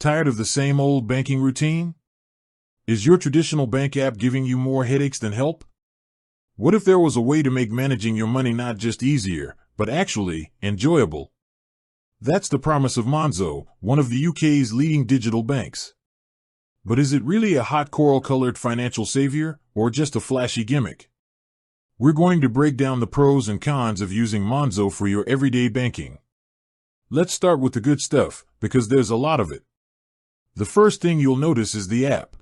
Tired of the same old banking routine? Is your traditional bank app giving you more headaches than help? What if there was a way to make managing your money not just easier, but actually enjoyable? That's the promise of Monzo, one of the UK's leading digital banks. But is it really a hot coral-colored financial savior, or just a flashy gimmick? We're going to break down the pros and cons of using Monzo for your everyday banking. Let's start with the good stuff, because there's a lot of it. The first thing you'll notice is the app.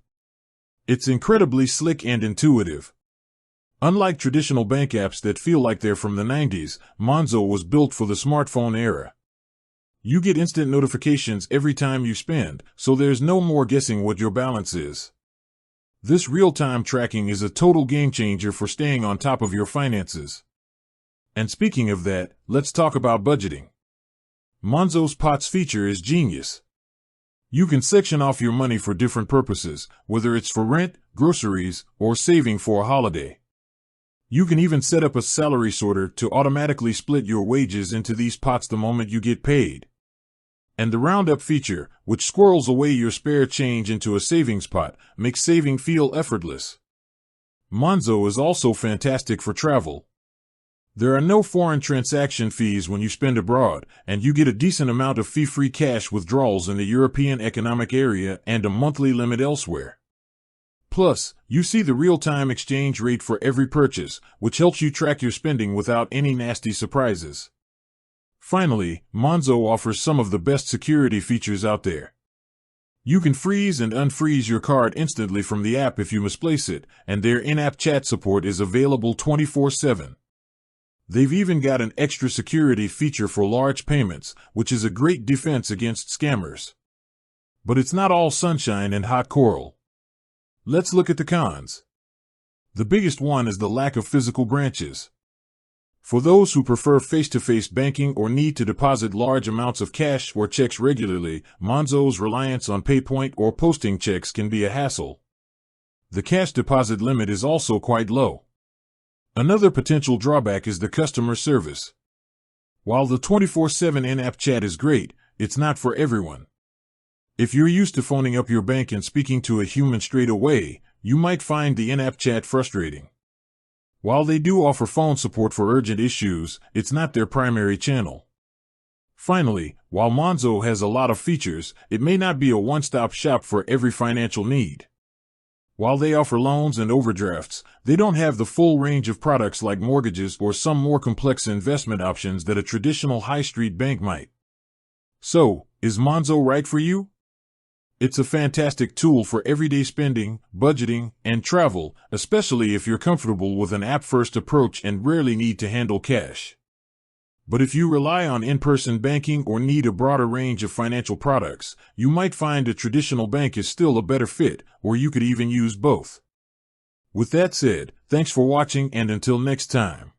It's incredibly slick and intuitive. Unlike traditional bank apps that feel like they're from the 90s, Monzo was built for the smartphone era. You get instant notifications every time you spend, so there's no more guessing what your balance is. This real-time tracking is a total game-changer for staying on top of your finances. And speaking of that, let's talk about budgeting. Monzo's Pots feature is genius. You can section off your money for different purposes, whether it's for rent, groceries, or saving for a holiday. You can even set up a salary sorter to automatically split your wages into these pots the moment you get paid. And the roundup feature, which squirrels away your spare change into a savings pot, makes saving feel effortless. Monzo is also fantastic for travel. There are no foreign transaction fees when you spend abroad, and you get a decent amount of fee-free cash withdrawals in the European Economic Area and a monthly limit elsewhere. Plus, you see the real-time exchange rate for every purchase, which helps you track your spending without any nasty surprises. Finally, Monzo offers some of the best security features out there. You can freeze and unfreeze your card instantly from the app if you misplace it, and their in-app chat support is available 24/7. They've even got an extra security feature for large payments, which is a great defense against scammers. But it's not all sunshine and hot coral. Let's look at the cons. The biggest one is the lack of physical branches. For those who prefer face-to-face banking or need to deposit large amounts of cash or checks regularly, Monzo's reliance on PayPoint or posting checks can be a hassle. The cash deposit limit is also quite low. Another potential drawback is the customer service. While the 24/7 in-app chat is great, it's not for everyone. If you're used to phoning up your bank and speaking to a human straight away, you might find the in-app chat frustrating. While they do offer phone support for urgent issues, it's not their primary channel. Finally, while Monzo has a lot of features, it may not be a one-stop shop for every financial need. While they offer loans and overdrafts, they don't have the full range of products like mortgages or some more complex investment options that a traditional high street bank might. So, is Monzo right for you? It's a fantastic tool for everyday spending, budgeting, and travel, especially if you're comfortable with an app-first approach and rarely need to handle cash. But if you rely on in-person banking or need a broader range of financial products, you might find a traditional bank is still a better fit, or you could even use both. With that said, thanks for watching, and until next time.